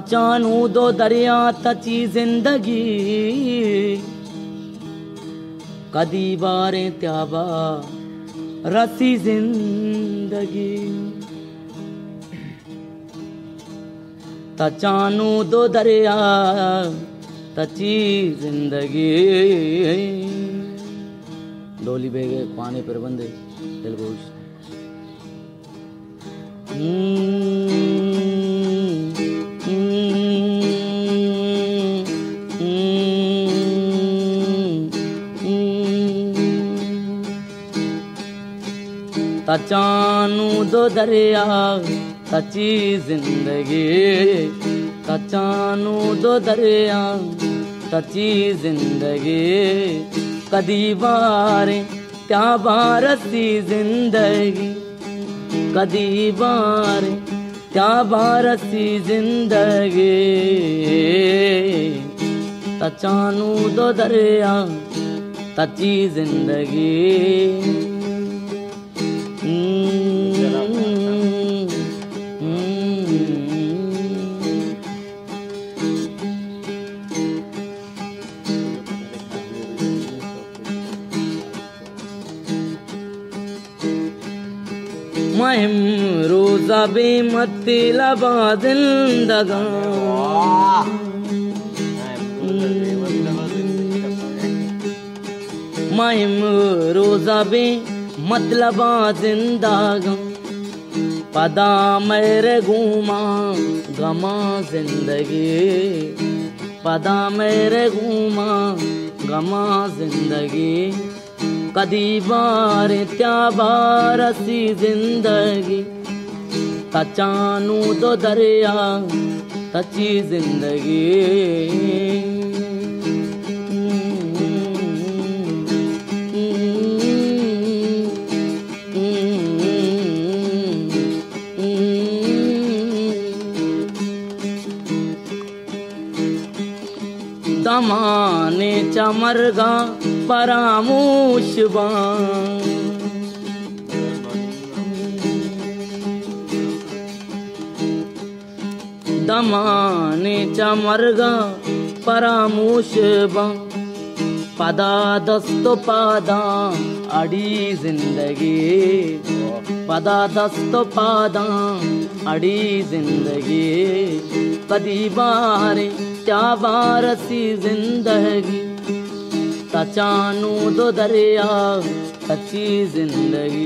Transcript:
चानू दो दरिया तची जिंदगी कदी बारे त्याबा रसी जिंदगी चानू दो दरिया तची जिंदगी डोली बेगे पानी पर बंदे दिलगोश चानू दो दरिया तची जिंदगी चानू दो दरिया तची जिंदगी कदी बारे त्या बारसी जिंदगी कदी बारे त्या बारसी जिंदगी चानू दो दरिया तची जिंदगी महिम रोजा बे मतलब जिंदगा महिम रोजा बे मतलब जिंदगा पदा मेरे घूमा गमा जिंदगी पदा मेरे घूमा गमा जिंदगी कदी बारे त्या बारसी जिंदगी चानू दो दरिया तची जिंदगी दमाने चमरगा परामूशबा दमाने चमरगा परामूशबा पदा दस्तो पादा अड़ी जिंदगी पदा दस्तो पादा अड़ी जिंदगी कदी बारे त्या बारसी जिंदगी चानू दो दरिया तची जिंदगी